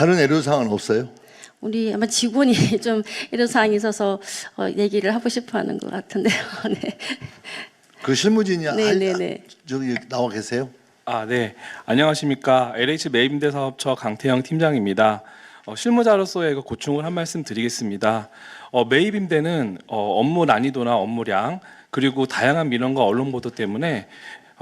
다른 애로사항은 없어요? 우리 아마 직원이 좀 이런 사항이 있어서 얘기를 하고 싶어하는 것 같은데요. 네. 그 실무진이 네네네. 저기 나와 계세요? 네. 안녕하십니까. LH 매입임대사업처 강태영 팀장입니다. 실무자로서의 그 고충을 한 말씀 드리겠습니다. 매입임대는 업무 난이도나 업무량 그리고 다양한 민원과 언론 보도 때문에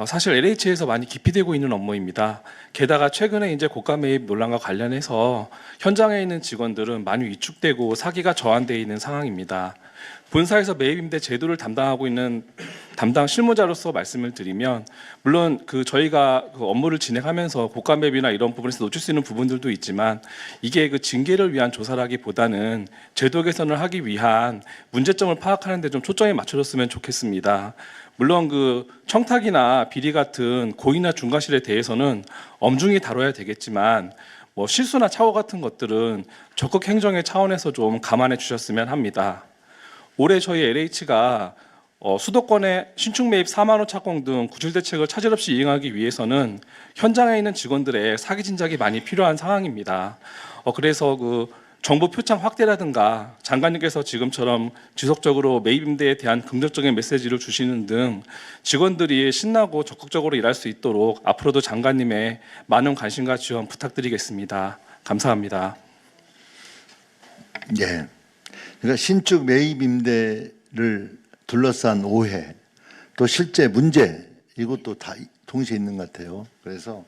사실 LH에서 많이 기피되고 있는 업무입니다. 게다가 최근에 이제 고가 매입 논란과 관련해서 현장에 있는 직원들은 많이 위축되고 사기가 저하되어 있는 상황입니다. 본사에서 매입임대 제도를 담당하고 있는 담당 실무자로서 말씀을 드리면, 물론 저희가 업무를 진행하면서 고가 매입이나 이런 부분에서 놓칠 수 있는 부분들도 있지만, 이게 징계를 위한 조사라기보다는 제도 개선을 하기 위한 문제점을 파악하는 데 좀 초점이 맞춰졌으면 좋겠습니다. 물론 청탁이나 비리 같은 고의나 중과실에 대해서는 엄중히 다뤄야 되겠지만, 실수나 착오 같은 것들은 적극 행정의 차원에서 좀 감안해 주셨으면 합니다. 올해 저희 LH가 수도권의 신축 매입 4만 호 착공 등 구출 대책을 차질 없이 이행하기 위해서는 현장에 있는 직원들의 사기 진작이 많이 필요한 상황입니다. 그래서 정보 표창 확대라든가 장관님께서 지금처럼 지속적으로 매입 임대에 대한 긍정적인 메시지를 주시는 등 직원들이 신나고 적극적으로 일할 수 있도록 앞으로도 장관님의 많은 관심과 지원 부탁드리겠습니다. 감사합니다. 예. 그러니까 신축 매입 임대를 둘러싼 오해, 또 실제 문제, 이것도 다 동시에 있는 것 같아요. 그래서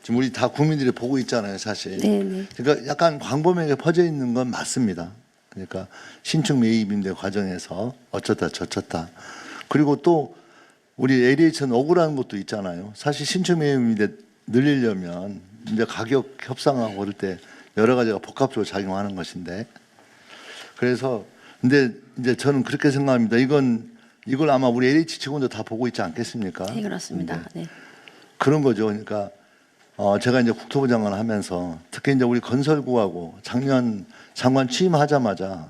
지금 우리 다 국민들이 보고 있잖아요, 사실. 네네. 그러니까 약간 광범위하게 퍼져 있는 건 맞습니다. 그러니까 신축 매입 임대 과정에서 어쩌다 저쩌다. 그리고 또 우리 LH는 억울한 것도 있잖아요. 사실 신축 매입 임대 늘리려면 이제 가격 협상하고 그럴 때 여러 가지가 복합적으로 작용하는 것인데, 그래서 근데 이제 저는 그렇게 생각합니다. 이걸 아마 우리 LH 직원도 다 보고 있지 않겠습니까? 네, 그렇습니다. 네. 그런 거죠. 그러니까 제가 이제 국토부 장관 하면서 특히 이제 우리 건설부하고 작년 장관 취임하자마자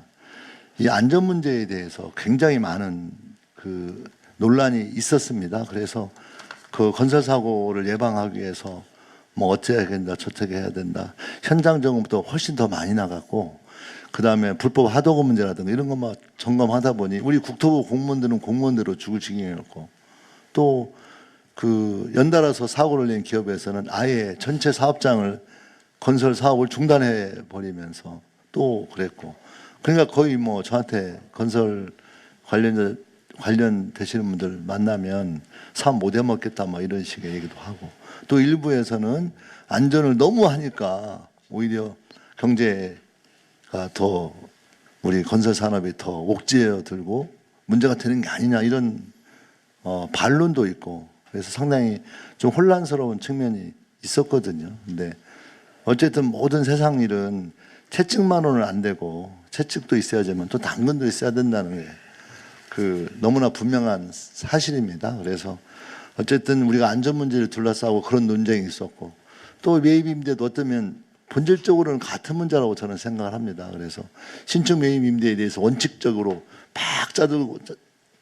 이 안전 문제에 대해서 굉장히 많은 논란이 있었습니다. 그래서 건설 사고를 예방하기 위해서 어찌해야 된다, 저떻게 해야 된다. 현장 점검도 훨씬 더 많이 나갔고, 그 다음에 불법 하도급 문제라든가 이런 것만 점검하다 보니 우리 국토부 공무원들은 공무원대로 죽을 지경이었고, 또 연달아서 사고를 낸 기업에서는 아예 전체 사업장을 건설 사업을 중단해 버리면서 또 그랬고, 그러니까 거의 저한테 건설 관련되시는 분들 만나면 사업 못 해먹겠다 이런 식의 얘기도 하고, 또 일부에서는 안전을 너무 하니까 오히려 경제가 더 우리 건설 산업이 더 옥죄어 들고 문제가 되는 게 아니냐 이런 반론도 있고, 그래서 상당히 좀 혼란스러운 측면이 있었거든요. 근데 어쨌든 모든 세상 일은 채찍만으로는 안 되고 채찍도 있어야지만 또 당근도 있어야 된다는 게 너무나 분명한 사실입니다. 그래서 어쨌든 우리가 안전 문제를 둘러싸고 그런 논쟁이 있었고, 또 매입 임대도 어쩌면 본질적으로는 같은 문제라고 저는 생각을 합니다. 그래서 신축 매입 임대에 대해서 원칙적으로 막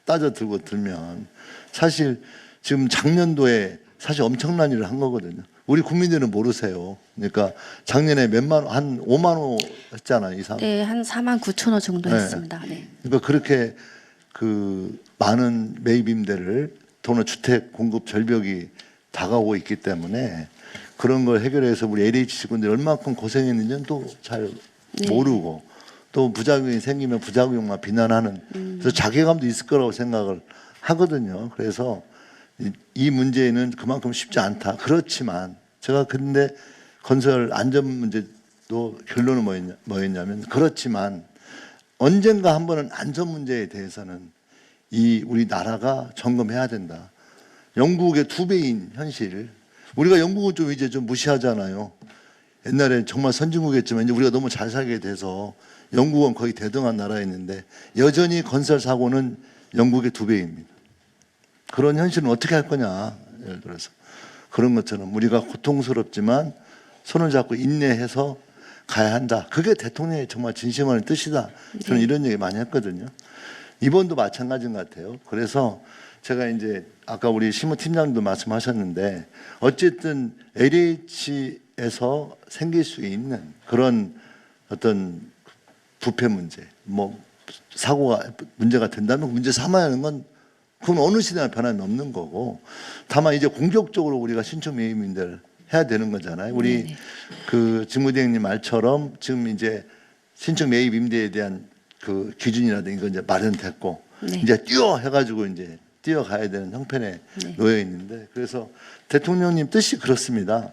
따져들고 들면 사실 지금 작년도에 사실 엄청난 일을 한 거거든요. 우리 국민들은 모르세요. 그러니까 작년에 한 5만 호 했잖아요, 이상. 네, 한 4만 9천 호 정도 했습니다. 네. 그러니까 그렇게 많은 매입 임대를 또는 주택 공급 절벽이 다가오고 있기 때문에 그런 걸 해결해서 우리 LH 직원들이 얼마큼 고생했는지는 또 잘 모르고, 또 부작용이 생기면 부작용만 비난하는, 그래서 자괴감도 있을 거라고 생각을 하거든요. 그래서 이 문제는 그만큼 쉽지 않다. 그렇지만 제가 근데 건설 안전 문제도 결론은 뭐였냐면, 그렇지만 언젠가 한 번은 안전 문제에 대해서는 우리 나라가 점검해야 된다. 영국의 2배인 현실. 우리가 영국은 좀 이제 좀 무시하잖아요. 옛날에 정말 선진국이었지만 이제 우리가 너무 잘 살게 돼서 영국은 거의 대등한 나라였는데 여전히 건설 사고는 영국의 2배입니다. 그런 현실은 어떻게 할 거냐. 예를 들어서 그런 것처럼 우리가 고통스럽지만 손을 잡고 인내해서 가야 한다. 그게 대통령의 정말 진심어린 뜻이다. 저는 이런 얘기 많이 했거든요. 이번도 마찬가지인 것 같아요. 그래서 제가 이제 아까 우리 시무팀장님도 말씀하셨는데 어쨌든 LH에서 생길 수 있는 그런 어떤 부패 문제, 뭐 사고가 문제가 된다면 문제 삼아야 하는 건 그건 어느 시대나 변함이 없는 거고, 다만 이제 공격적으로 우리가 신축 매입인들 해야 되는 거잖아요. 우리 네네. 그 직무대행님 말처럼 지금 이제 신축 매입 임대에 대한 그 기준이라든가 이거 이제 마련됐고 네. 이제 뛰어 해가지고 이제 뛰어가야 되는 형편에 네. 놓여 있는데, 그래서 대통령님 뜻이 그렇습니다.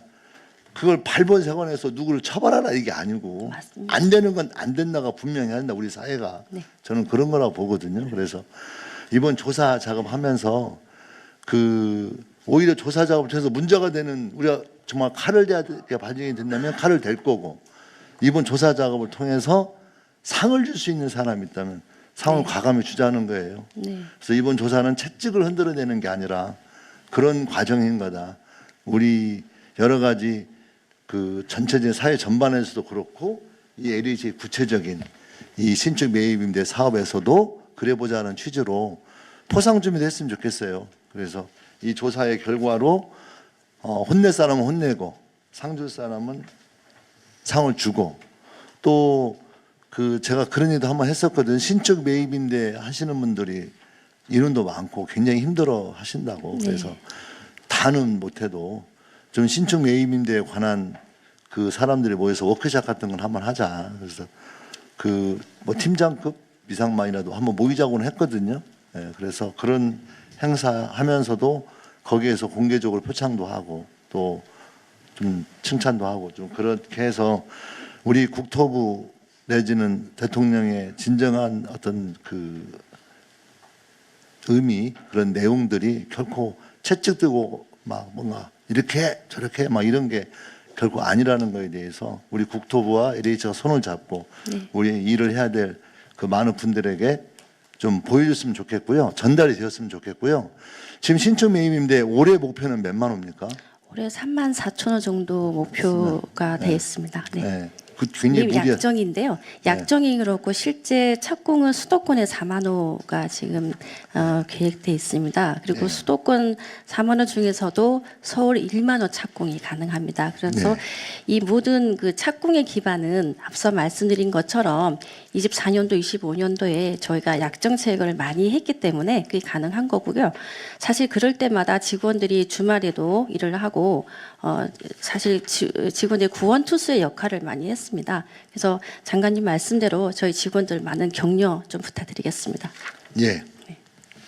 그걸 발본색원에서 누구를 처벌하라 이게 아니고 맞습니다. 안 되는 건 안 된다가 분명히 한다 우리 사회가. 네. 저는 그런 거라고 보거든요. 그래서 이번 조사 작업하면서 그 오히려 조사 작업을 통해서 문제가 되는, 우리가 정말 칼을 대게 발견이 된다면 칼을 댈 거고, 이번 조사 작업을 통해서 상을 줄 수 있는 사람이 있다면 상을 네. 과감히 주자는 거예요. 네. 그래서 이번 조사는 채찍을 흔들어내는 게 아니라 그런 과정인 거다. 우리 여러 가지 그 전체적인 사회 전반에서도 그렇고 이 LH의 구체적인 이 신축 매입임대 사업에서도 그래보자는 취지로 포상 준비도 했으면 좋겠어요. 그래서 이 조사의 결과로 혼낼 사람은 혼내고 상 줄 사람은 상을 주고, 또 그 제가 그런 일도 한번 했었거든. 신축 매입임대 하시는 분들이 인원도 많고 굉장히 힘들어 하신다고. 네. 그래서 다는 못해도 좀 신축 매입임대에 관한 그 사람들이 모여서 워크숍 같은 걸 한번 하자. 그래서 그 뭐 팀장급 이상만이라도 한번 모이자고는 했거든요. 예, 그래서 그런 행사하면서도 거기에서 공개적으로 표창도 하고 또 좀 칭찬도 하고 좀 그렇게 해서 우리 국토부 내지는 대통령의 진정한 어떤 그 의미, 그런 내용들이 결코 채찍들고 막 뭔가 이렇게 저렇게 막 이런 게 결코 아니라는 거에 대해서 우리 국토부와 LH가 손을 잡고 네. 우리 일을 해야 될 그 많은 분들에게 좀 보여줬으면 좋겠고요. 전달이 되었으면 좋겠고요. 지금 신축 매입인데 올해 목표는 몇만 호입니까? 올해 3만 4천 호 정도 목표가 되어 있습니다. 네. 네. 그 굉장히 이게 무리한. 약정인데요. 약정이 그렇고 실제 착공은 수도권에 4만 호가 지금 계획돼 있습니다. 그리고 네. 수도권 4만 호 중에서도 서울 1만 호 착공이 가능합니다. 그래서 네. 이 모든 그 착공의 기반은 앞서 말씀드린 것처럼 24년도, 25년도에 저희가 약정 체결을 많이 했기 때문에 그게 가능한 거고요. 사실 그럴 때마다 직원들이 주말에도 일을 하고 사실 직원들이 구원투수의 역할을 많이 했습니다. 그래서 장관님 말씀대로 저희 직원들 많은 격려 좀 부탁드리겠습니다. 예.